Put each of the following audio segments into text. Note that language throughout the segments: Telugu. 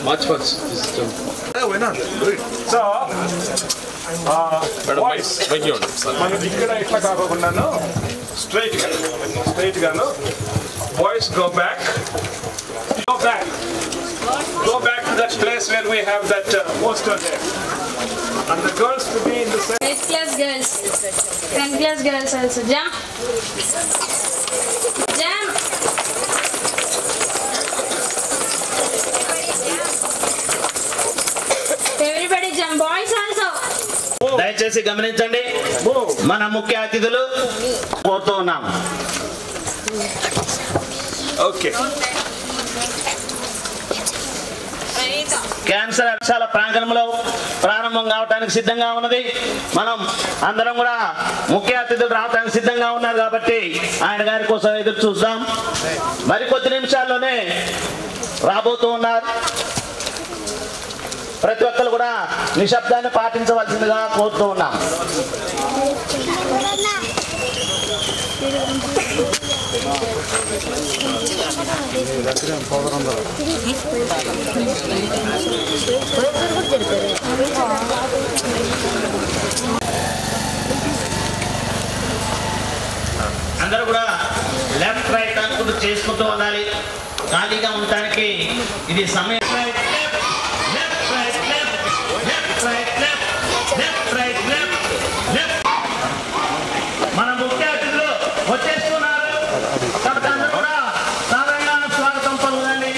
March 1st. Yeah, why not? Do it. So, boys, మనం ఇక్కడ ఇట్లా కాకుండాను స్ట్రైట్ గాను boys go back to that place where we have that poster there, and the girls to be in the same. 8th class girls, 10th class girls also jump. Everybody jump, boys also. దయచేసి గమనించండి, మన ముఖ్య అతిథులు కోరుతూ ఉన్నాం. ఓకే, క్యాన్సర్ అక్షరాల ప్రాంగణంలో ప్రారంభం కావడానికి సిద్ధంగా ఉన్నది. మనం అందరం కూడా ముఖ్య అతిథులు రావడానికి సిద్ధంగా ఉన్నారు కాబట్టి ఆయన గారి కోసం ఎదురు చూద్దాం. మరికొద్ది నిమిషాల్లోనే రాబోతూ ఉన్నారు. ప్రతి ఒక్కరు కూడా నిశ్శబ్దాన్ని పాటించవలసిందిగా కోరుతూ ఉన్నాం. అందరూ కూడా లెఫ్ట్ రైట్ అనుకుంటూ చేసుకుంటూ ఉండాలి. ఖాళీగా ఉండటానికి ఇది సమయం. మన ముఖ్య అతిథులు వచ్చేస్తున్నారు కాబట్టి అందరూ కూడా సాధారణ స్వాగతం పలుకుదండి.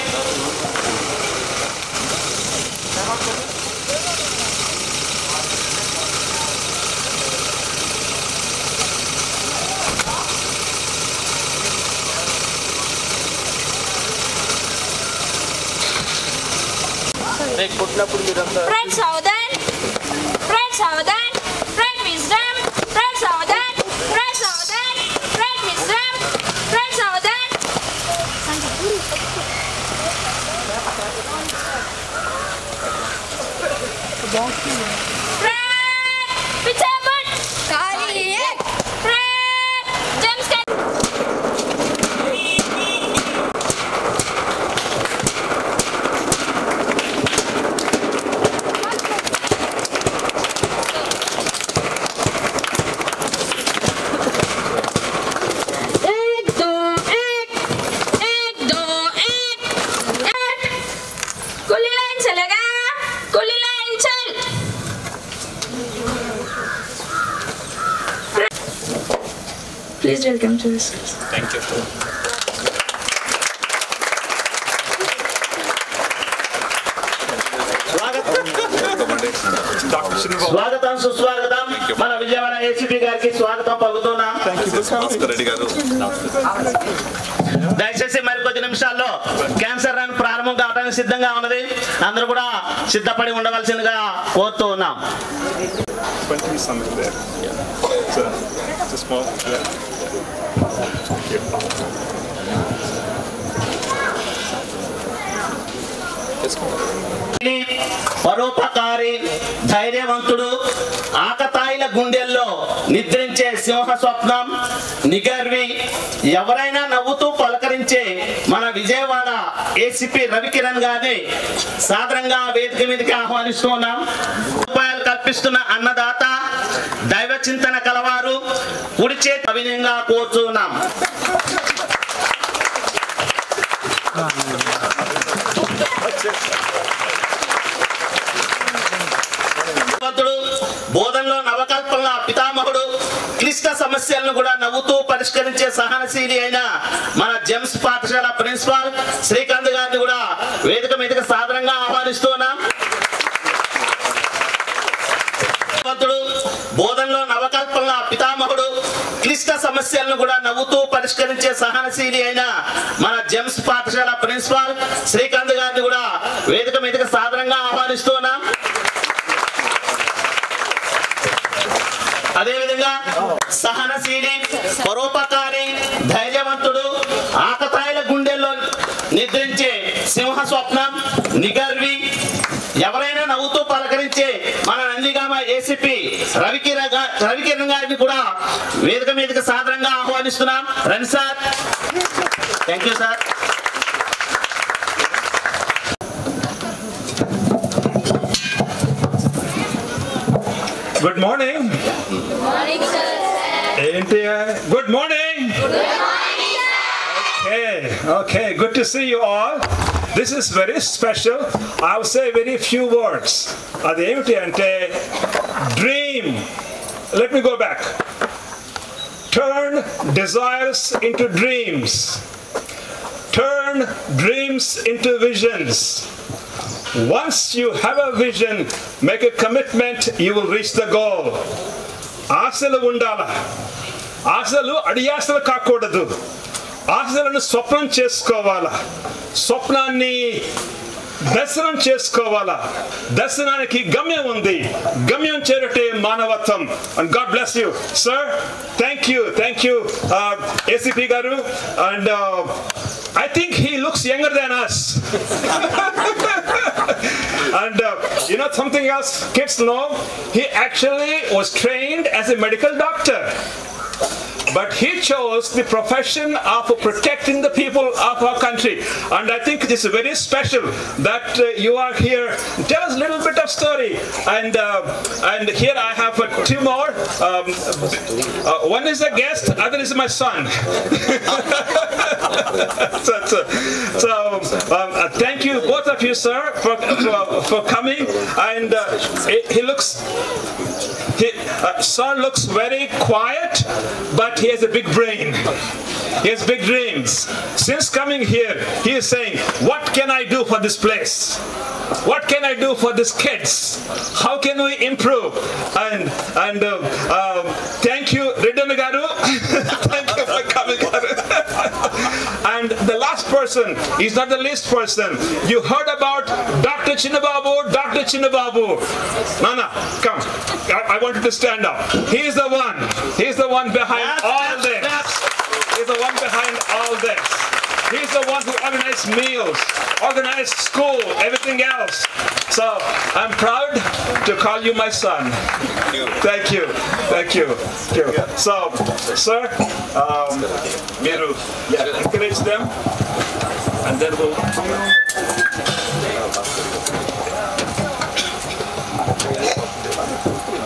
కొట్టినప్పుడు మీరంతా Please welcome to this. Thank you. స్వాగతం సుస్వాగతం. మన విజయవాడ ఏసీపీ గారికి స్వాగతం పలుకుతున్నాం. దయచేసి మరికొద్ది నిమిషాల్లో క్యాన్సర్ రన్ ప్రారంభం కావడానికి సిద్ధంగా ఉన్నది. అందరూ కూడా సిద్ధపడి ఉండవలసిందిగా కోరుతూ ఉన్నాం. పరోపకారి, ధైర్యవంతుడు, ఆకతాయిల గుండెల్లో నిద్రించే సింహ స్వప్నం, నిగర్వి, ఎవరైనా నవ్వుతూ పలకరించే మన విజయవాడ ఏసీపీ రవికిరణ్ గారిని సాదరంగా వేదిక మీదకి ఆహ్వానిస్తూ ఉన్నాం. రూపాయలు కల్పిస్తున్న అన్నదాత, దైవ చింతన కలవారు, కుడి చేతి అవినయంగా కోరుతున్నాం. బోధనలో నవకల్పనల పితామహుడు, క్లిష్ట సమస్యలను కూడా నవ్వుతూ పరిష్కరించే సహనశీలి అయిన మన జెమ్స్ పాఠశాల ప్రిన్సిపాల్ శ్రీకాంత్ గారిని కూడా వేదిక మీదకి సాదరంగా ఆహ్వానిస్తున్నాం. బోధనలో నవకల్పనల పితామహుడు, క్లిష్ట సమస్యలను కూడా నవ్వుతూ పరిష్కరించే సహనశీలి అయిన మన జెమ్స్ పాఠశాల ప్రిన్సిపాల్ శ్రీకాంత్ గారిని కూడా వేదిక మీదకి సాదరంగా ఆహ్వానిస్తున్నాం. పరోపకారి, ధైర్యవంతుడు, ఆకతాయిల గుండెల్లో నిద్రించే సింహ స్వప్నం, నిగర్వి, ఎవరైనా నవ్వుతూ పలకరించే మన నందిగామ ఏసీపీ రవికిరణ్ గారిని కూడా వేదిక మీదకి సాదరంగా ఆహ్వానిస్తున్నాం. రండి sir. Thank you sir. Good morning. Good morning, sir. Good morning. Good morning, sir. Okay. Good to see you all. This is very special. I'll say very few words. Ademiti ante dream. Let me go back. Turn desires into dreams. Turn dreams into visions. Once you have a vision, make a commitment, you will reach the goal. ఆశలు ఉండాలా, ఆశలు అడియాసలు కాకూడదు. ఆశలను స్వప్నం చేసుకోవాలా, స్వప్నాన్ని దర్శనం చేసుకోవాలా. దర్శనానికి గమ్యం ఉంది, గమ్యం చేరటే మానవత్వం. And God bless you, sir. Thank you, ACP garu. And I think he looks younger than us. And you know something else kids know? He actually was trained as a medical doctor. But he chose the profession of protecting the people of our country. And I think this is very special that you are here. Tell us a little bit of story. And here I have two more. One is a guest, other is my son. Thank you, both of you, sir, for coming. And son looks very quiet, but he has a big brain. He has big dreams. Since coming here, he is saying, what can I do for this place? What can I do for these kids? How can we improve? And thank you, Redana garu. Thank you for coming. And the last person is not the least person. You heard about Dr. Chinnababu. Nana, come. I want you to stand up. He is the one. He is the one behind all this. He's the one behind all this. He's the one who organized meals, organized school, everything else. So I'm proud to call you my son. Thank you. So, sir, Miru, encourage them, and then we'll.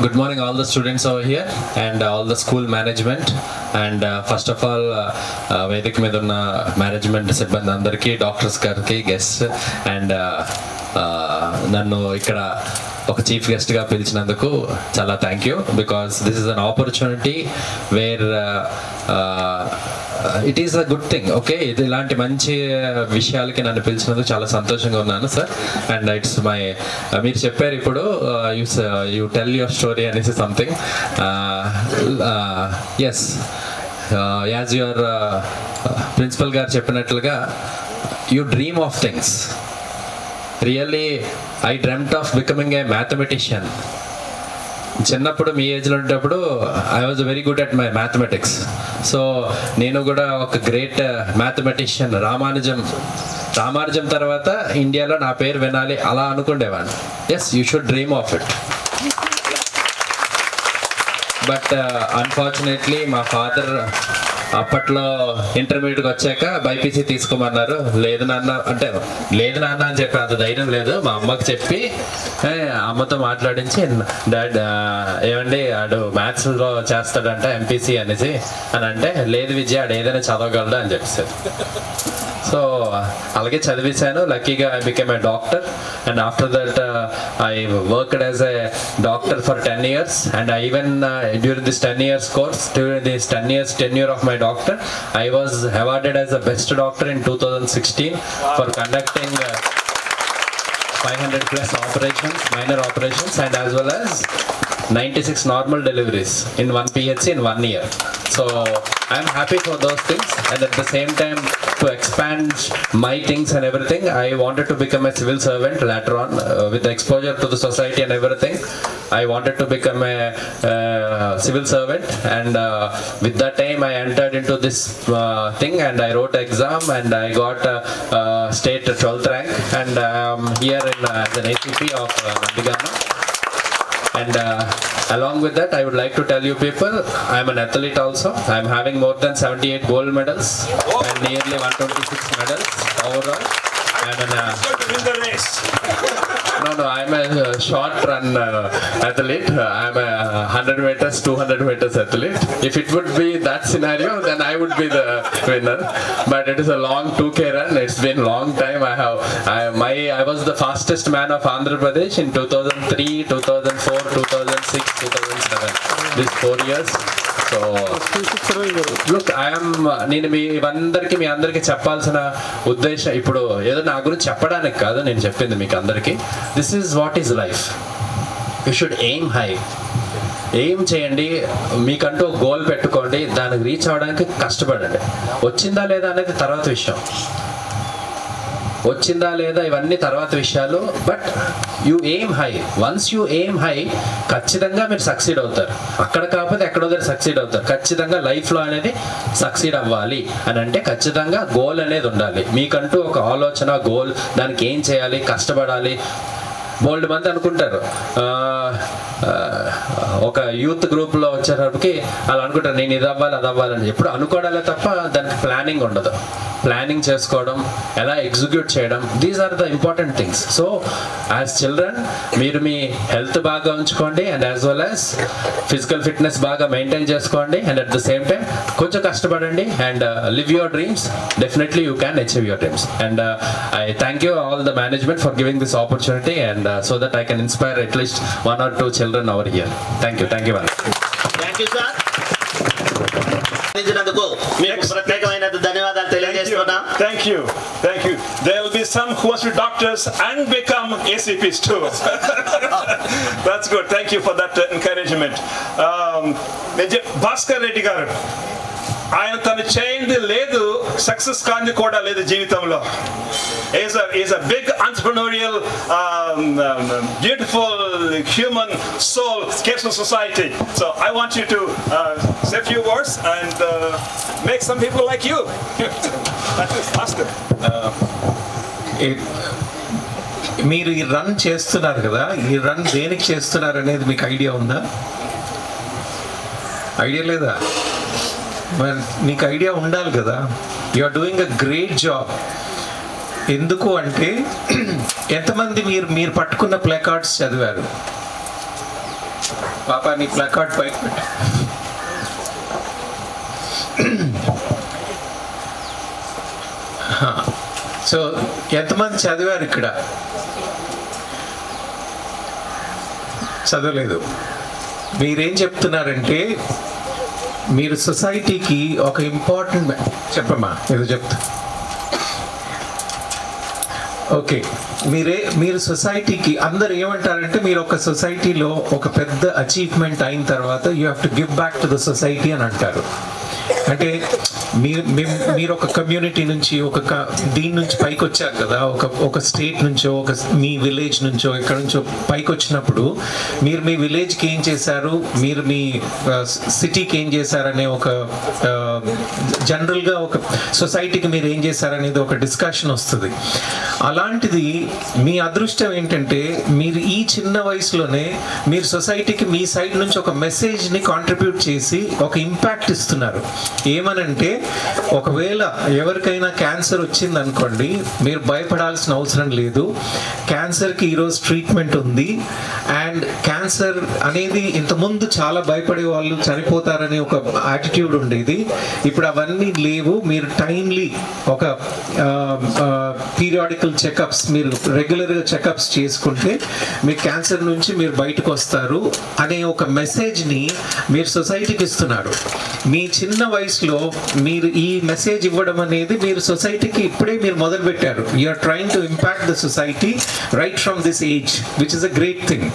Good morning all the students over here and all the school management, and first of all వేదిక మీద ఉన్న మేనేజ్మెంట్ సిబ్బంది అందరికీ, డాక్టర్స్ గారికి, గెస్ట్, అండ్ నన్ను ఇక్కడ ఒక చీఫ్ గెస్ట్గా పిలిచినందుకు చాలా thank you. Because this is an opportunity wear it is a good thing. Okay, ఇది ఇలాంటి మంచి విషయాలకి నన్ను పిలిచినందుకు చాలా సంతోషంగా ఉన్నాను సార్. అండ్ ఇట్స్ మై, మీరు చెప్పారు ఇప్పుడు యూ టెల్ యువర్ స్టోరీ అనేసి something. Yes, as your principal గారు చెప్పినట్లుగా you dream of things. Really I dreamed of becoming a mathematician. చిన్నప్పుడు మీ ఏజ్లో ఉండేటప్పుడు I was very good at my mathematics. So నేను కూడా ఒక గ్రేట్ మ్యాథమెటిషియన్, రామానుజం తర్వాత ఇండియాలో నా పేరు వినాలి అలా అనుకుండేవాడిని. Yes, you should dream of it. But unfortunately మా ఫాదర్ అప్పట్లో ఇంటర్మీడియట్కి వచ్చాక బైపీసీ తీసుకోమన్నారు. లేదు నాన్న అని చెప్పి అంత ధైర్యం లేదు. మా అమ్మకి చెప్పి అమ్మతో మాట్లాడించి, డాడ్ ఏమండి ఆడు మ్యాథ్స్లో చేస్తాడంట ఎంపీసీ అనేసి అని అంటే, లేదు విజయ్ ఆడు ఏదైనా చదవగలడు అని చెప్పేసారు. సో అలాగే చదివేశాను. లక్కీగా I became a doctor, and after that I worked as a doctor for 10 years, and I even during this 10 years course, during this 10 years tenure of my doctor, I was awarded as the best doctor in 2016 for conducting 500 plus operations, minor operations, and as well as 96 normal deliveries in one PHC in 1 year. So I'm happy for those things, and at the same time to expand my things and everything, I wanted to become a civil servant later on with the exposure to the society and everything. I wanted to become a civil servant, and with that time I entered into this thing, and I wrote exam, and I got state 12th rank, and I am here in as an ACP of Nandigama. And along with that, I would like to tell you people, I am an athlete also. I am having more than 78 gold medals and nearly 126 medals overall. I am win the race. No, I am a short run athlete. I am a 100 meters, 200 meters athlete. If it would be that scenario, then I would be the winner. But it is a long 2K run. It's been a long time. I was the fastest man of Andhra Pradesh in 2003, 2004, 2006, 2007. These 4 years. So, look, నేను మీ అందరికీ చెప్పాల్సిన ఉద్దేశం ఇప్పుడు ఏదో నా గురించి చెప్పడానికి కాదు నేను చెప్పింది మీకు అందరికీ. This is what is life. You should aim high. Aim చేయండి, మీకంటూ ఒక గోల్ పెట్టుకోండి, దానికి రీచ్ అవ్వడానికి కష్టపడండి. వచ్చిందా లేదా అనేది తర్వాత విషయం, వచ్చిందా లేదా ఇవన్నీ తర్వాత విషయాలు. But you aim high. Once you aim high ఖచ్చితంగా మీరు సక్సీడ్ అవుతారు. అక్కడ కాకపోతే ఎక్కడో దగ్గర సక్సీడ్ అవుతారు. ఖచ్చితంగా లైఫ్లో అనేది సక్సీడ్ అవ్వాలి అని అంటే ఖచ్చితంగా గోల్ అనేది ఉండాలి. మీకంటూ ఒక ఆలోచన, గోల్, దానికి ఏం చేయాలి, కష్టపడాలి. బోల్డ్ మంది అనుకుంటారు, ఒక యూత్ గ్రూప్లో వచ్చేటప్పటికి అలా అనుకుంటారు నేను ఇది అవ్వాలి అది అవ్వాలని. ఎప్పుడు అనుకోవడాలే తప్ప దానికి ప్లానింగ్ ఉండదు. ప్లానింగ్ చేసుకోవడం, ఎలా ఎగ్జిక్యూట్ చేయడం, these are the important things. So as children మీరు మీ హెల్త్ బాగా ఉంచుకోండి, and as well as physical fitness బాగా మెయింటైన్ చేసుకోండి, and at the same time కొంచెం కష్టపడండి and live your dreams. Definitely you can achieve your dreams. And I thank you all the management for giving this opportunity, and so that I can inspire at least 1 or 2 children over here. Thank you very much. Thank you sir. మీకు ప్రత్యేకమైన ధన్యవాదాలు తెలియజేస్తున్నాం. Thank you. There will be some who want to be doctors and become ACPs too. That's good. Thank you for that encouragement. Bhaskar Reddy garu, ఆయన తను చేయింది లేదు, సక్సెస్ కాంది కూడా లేదు జీవితంలో. Is a big entrepreneurial, beautiful human soul, cares for society. So I want you to say a few words and make some people like you. That is Bhaskar. మీరు ఈ రన్ చేస్తున్నారు కదా, ఈ రన్ దేనికి చేస్తున్నారు అనేది మీకు ఐడియా ఉందా? ఐడియా లేదా? మరి నీకు ఐడియా ఉండాలి కదా. You are doing a great job. ఎందుకు అంటే ఎంతమంది మీరు పట్టుకున్న ప్లాకార్డ్స్ చదివారు? పాప నీ ప్లాకార్డ్ పైకి పెట్టు. సో ఎంతమంది చదివారు ఇక్కడ? చదవలేదు. మీరేం చెప్తున్నారంటే మీరు సొసైటీకి ఒక ఇంపార్టెంట్, చెప్పమ్మా ఏదో చెప్తా. ఓకే, మీరు సొసైటీకి అందరు ఏమంటారంటే మీరు ఒక సొసైటీలో ఒక పెద్ద అచీవ్మెంట్ అయిన తర్వాత you have to give back to the society అని అంటారు. అంటే మీరు ఒక కమ్యూనిటీ నుంచి దీని నుంచి పైకి వచ్చారు కదా, ఒక స్టేట్ నుంచో మీ విలేజ్ నుంచో ఎక్కడ నుంచో పైకి వచ్చినప్పుడు మీరు మీ విలేజ్కి ఏం చేశారు, మీరు మీ సిటీకి ఏం చేశారనే ఒక జనరల్గా ఒక సొసైటీకి మీరు ఏం చేశారనేది ఒక డిస్కషన్ వస్తుంది. అలాంటిది మీ అదృష్టం ఏంటంటే మీరు ఈ చిన్న వయసులోనే మీరు సొసైటీకి మీ సైడ్ నుంచి ఒక మెసేజ్ని కాంట్రిబ్యూట్ చేసి ఒక ఇంపాక్ట్ ఇస్తున్నారు. ఏమనంటే ఒకవేళ ఎవరికైనా క్యాన్సర్ వచ్చింది అనుకోండి, మీరు భయపడాల్సిన అవసరం లేదు. క్యాన్సర్కి ఈరోజు ట్రీట్మెంట్ ఉంది. అండ్ క్యాన్సర్ అనేది ఇంతకుముందు చాలా భయపడే వాళ్ళు చనిపోతారనే ఒక యాటిట్యూడ్ ఉండేది. ఇప్పుడు అవన్నీ లేవు. మీరు టైమ్లీ ఒక పీరియాడికల్ చెకప్స్, మీరు రెగ్యులర్గా చెకప్స్ చేసుకుంటే మీ క్యాన్సర్ నుంచి మీరు బయటకు వస్తారు అనే ఒక మెసేజ్ని మీరు సొసైటీకి ఇస్తున్నారు. మీ చిన్న వయసులో మీరు ఈ మెసేజ్ ఇవ్వడం అనేది మీరు సొసైటీకి ఇప్పుడే మీరు మొదలుపెట్టారు. You are trying to impact the society right from this age, which is a great thing.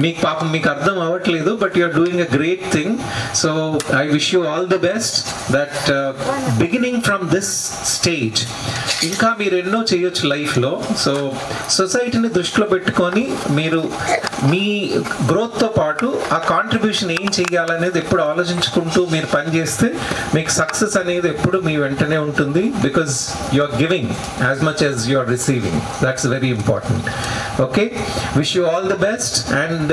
మీకు పాపం మీకు అర్థం అవ్వట్లేదు, but you are doing a great thing. So I wish you all the best that beginning from this stage ఇంకా మీరు ఎన్నో చేయొచ్చు లైఫ్లో. సో సొసైటీని దృష్టిలో పెట్టుకొని మీరు మీ గ్రోత్తో పాటు ఆ కాంట్రిబ్యూషన్ ఏం చేయాలనేది ఎప్పుడు ఆలోచించుకుంటూ మీరు పనిచేస్తే మీకు సక్సెస్ అనేది ఎప్పుడు మీ వెంటనే ఉంటుంది. Because you are giving as much as you are receiving. That's very important. Okay, wish you all the best and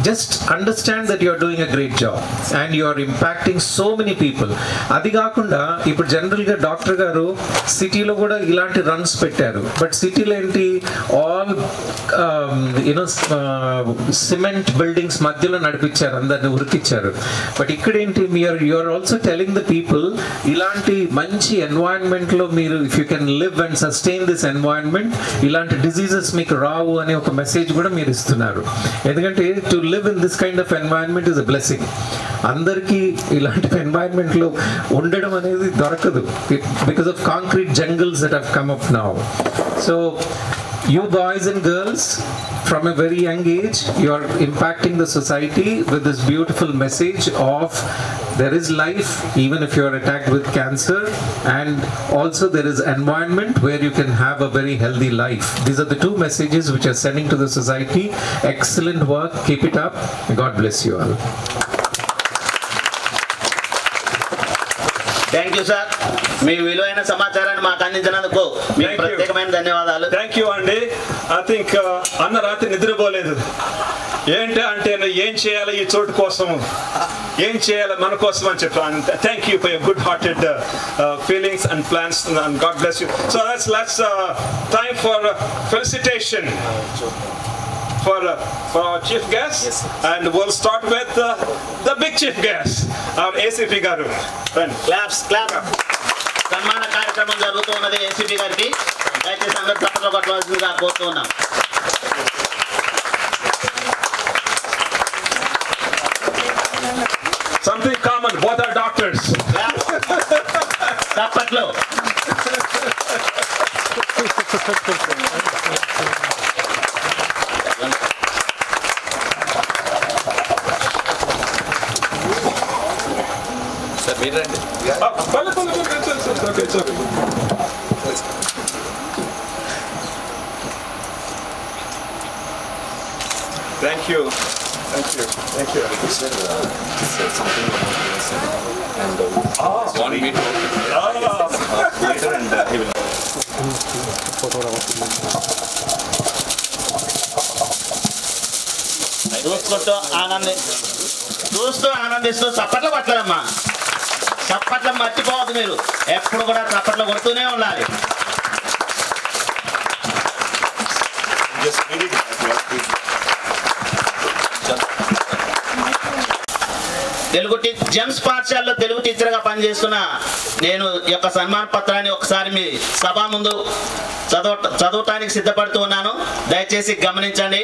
just understand that you are doing a great job and you are impacting so many people. అది కాకుండా ఇప్పుడు జనరల్గా డాక్టర్ గారు సిటీలో కూడా ఇలాంటి రన్స్ పెట్టారు. బట్ సిటీలో ఏంటి, ఆల్ యూనో సిమెంట్ బిల్డింగ్స్ మధ్యలో నడిపించారు, అందరిని ఉరికిచ్చారు. బట్ ఇక్కడ ఏంటి, you are also telling the people ఇలాంటి మంచి ఎన్వైరన్మెంట్లో మీరు if you can live and sustain this environment, ఇలాంటి డిజీజెస్ మీకు రావు అనే ఒక మెసేజ్ కూడా మీరు ఇస్తున్నారు. ఎందుకంటే to live in this kind of environment is a blessing. అందరికీ ఇలాంటి ఎన్వైరన్మెంట్లో ఉండడం అనేది దొరకదు because of concrete jungles that have come up now. So you boys and girls, from a very young age, you are impacting the society with this beautiful message of there is life even if you are attacked with cancer, and also there is environment where you can have a very healthy life. These are the two messages which are sending to the society. Excellent work, keep it up. God bless you all. Thank you sir, మీ విలువైన సమాచారాన్ని మాకు అందించినందుకు మీకు ప్రత్యేకమైన ధన్యవాదాలు. థ్యాంక్ యూ అండి. ఐ థింక్ అన్న రాత్రి నిద్రపోలేదు. ఏంటి అంటే ఏం చేయాలి ఈ చోటు కోసం, ఏం చేయాలి మన కోసం అని చెప్పాను. Thank you for your good hearted feelings and plans and God bless you. So let's time for felicitation for our chief guest. Yes, and we'll start with the big chief guest, our ACP garu. Claps. సన్మాన కార్యక్రమం జరుగుతూ ఉన్నది ఏసీపీ గారికి. దయచేసి అందరూ తప్పట్లో కొట్టవలసిందిగా కోరుతూ ఉన్నాం. Something common, both are doctors. తప్పట్లో It's okay. Thank you. He said something about this and wanted me to later and he will. చూస్తూ ఆనందిస్తూ చప్పట్లు పట్టలేమ్మా. చప్పట్లు మర్చిపోవద్దు, మీరు ఎప్పుడు కూడా చప్పట్లు కొడుతూనే ఉండాలి. తెలుగు జెమ్స్ పాఠశాలలో తెలుగు టీచర్గా పనిచేస్తున్న నేను ఈ యొక్క సన్మాన పత్రాన్ని ఒకసారి మీ సభ ముందు చదవటానికి సిద్ధపడుతూ ఉన్నాను. దయచేసి గమనించండి.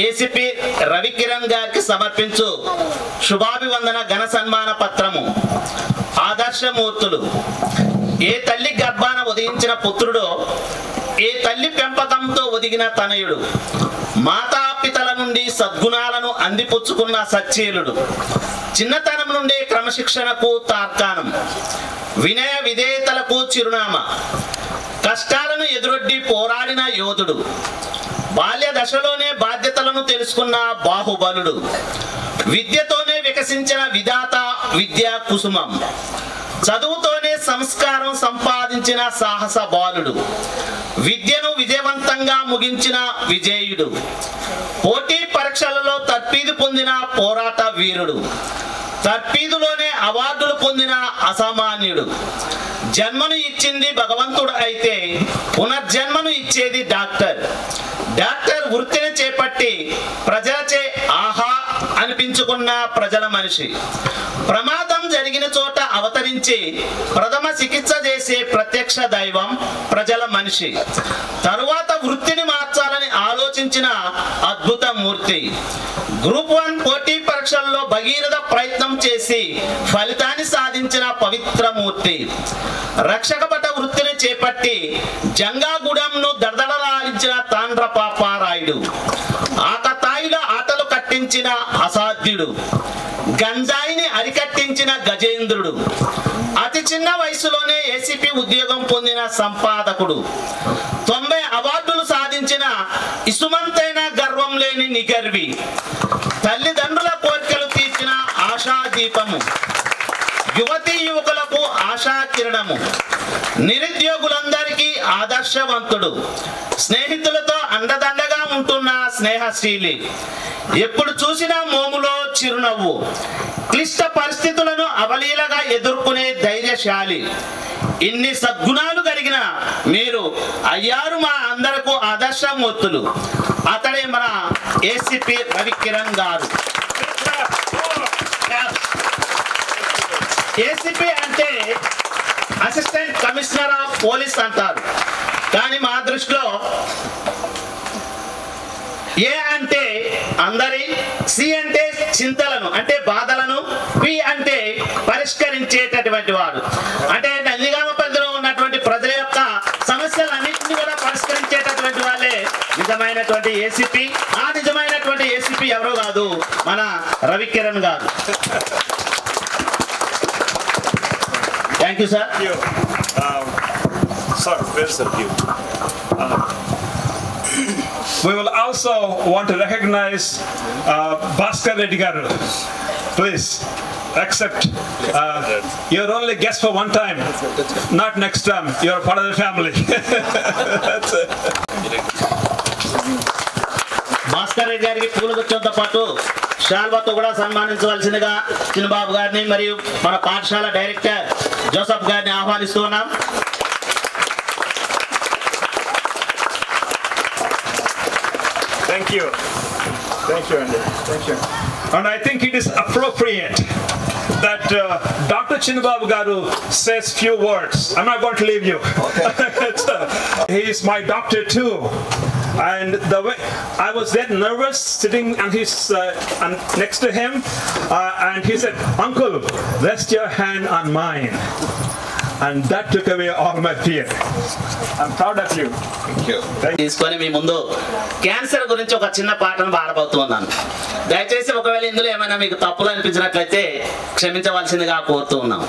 ఏసీపీ రవికిరణ్ గారికి సమర్పించు శుభాభివందన ఘన సన్మాన పత్రము. ఆదర్శమూర్తులు. ఏ తల్లి గర్భాన ఉదయించిన పుత్రుడో, ఏ తల్లి పెంపకంతో ఒదిగిన తనయుడు, మాతాపితల నుండి సద్గుణాలను అందిపుచ్చుకున్న సచ్చీలుడు, చిన్నతనం నుండి క్రమశిక్షణకు తార్కాణం, వినయ విధేయతలకు చిరునామా, కష్టాలను ఎదురొడ్డి పోరాడిన యోధుడు, బాల్య దశలోనే బాధ్యతలను తెలుసుకున్న బాహుబలుడు, విద్యతోనే వికసించిన విధాత విద్యా కుసుమం, చదువుతోనే సంస్కారం సంపాదించిన సాహస బాలుడు, విద్యను విజయవంతంగా ముగించిన విజేయుడు, పోటీ పరీక్షలలో తర్ఫీదు పొందిన పోరాట వీరుడు, తర్ఫీదులోనే అవార్డులు పొందిన అసామాన్యుడు, జన్మను ఇచ్చింది భగవంతుడు అయితే పునర్జన్మను ఇచ్చేది డాక్టర్. డాక్టర్ వృత్తిని చేపట్టి ప్రజలచే ఆహా అనిపించుకున్న ప్రజల మనిషి, ప్రమాదం జరిగిన చోట అవతరించి ప్రథమ చికిత్స చేసే ప్రత్యక్ష దైవం ప్రజల మనిషి, తరువాత వృత్తిని మార్చాలని ఆలోచించిన అద్భుత మూర్తి, గ్రూప్ 1 పోటీ పరీక్షల్లో భగీరథ ప్రయత్నం చేసి ఫలితాన్ని సాధించిన పవిత్ర మూర్తి, రక్షక భట వృత్తిని చేపట్టి జంగాగూడెంను దడదడలాడించిన తాండ్ర పాపారాయుడు, ఆకతాయిల ఆట సాధించిన అసాధ్యుడు, గంజాయిని అరికట్టించిన గజేంద్రుడు, అతి చిన్న వయసులోనే ఏసీపీ ఉద్యోగం పొందిన సంపాదకుడు, 90 అవార్డులు సాధించిన ఇసుమంతైన గర్వం లేని నిగర్వి, తల్లిదండ్రుల కోరికలు తీర్చిన ఆశాదీపము, యువతీ యువకులకు ఆశాకిరణము, నిరుద్యోగులందరికీ ఆదర్శవంతుడు, స్నేహితులతో అండదండగా ఉంటున్న స్నేహశీలి, ఎప్పుడు చూసినా మోములో చిరునవ్వు, క్లిష్ట పరిస్థితులను అవలీలగా ఎదుర్కొనే ధైర్యశాలి. ఇన్ని సద్గుణాలు కలిగిన మీరు అయ్యారు మా అందరకు ఆదర్శమూర్తులు. అతడే మన ఏసీపీ రవికిరణ్ గారు. ఏసీపీ అంటే అసిస్టెంట్ కమిషనర్ ఆఫ్ పోలీస్ అంటారు, కానీ మా దృష్టిలో ఏ అంటే అందరి, సి అంటే చింతలను అంటే బాధలను, పి అంటే పరిష్కరించేటటువంటి వాడు. అంటే నందిగామ పరిధిలో ఉన్నటువంటి ప్రజల యొక్క సమస్యలన్నింటినీ కూడా పరిష్కరించేటటువంటి వాళ్ళే నిజమైనటువంటి ఏసీపీ. ఆ నిజమైనటువంటి ఏసీపీ ఎవరో కాదు, మన రవికిరణ్ గారు. Thank you sir. Sir, where's the view? We will also want to recognize Bhaskar Reddy garu. Please accept. You're only guest for one time, not next time. You're part of the family. That's it. Bhaskar Reddy గారికి పూలగుచ్చంతో పాటు శాల్వాతో కూడా సన్మానించవలసిందిగా చిన్నబాబు గారిని మరియు మన పాఠశాల డైరెక్టర్ జోసఫ్ గారిని ఆహ్వానిస్తూ ఉన్నాం. Thank you. Thank you, Andy. Thank you. And I think it is appropriate that Dr. Chinnababu Garu says few words. I'm not going to leave you. He is my doctor too. And the way I was that nervous sitting on his next to him, and he said, "Uncle, rest your hand on mine." And that took away all my fear. I'm proud of you. Thank you. తీసుకొని మీ ముందు క్యాన్సర్ గురించి ఒక చిన్న పాటను పాడబోతున్నాను. దయచేసి ఒకవేళ ఇందులో ఏమైనా మీకు తప్పులు అనిపించినట్లయితే క్షమించవలసిందిగా కోరుతూ ఉన్నాం.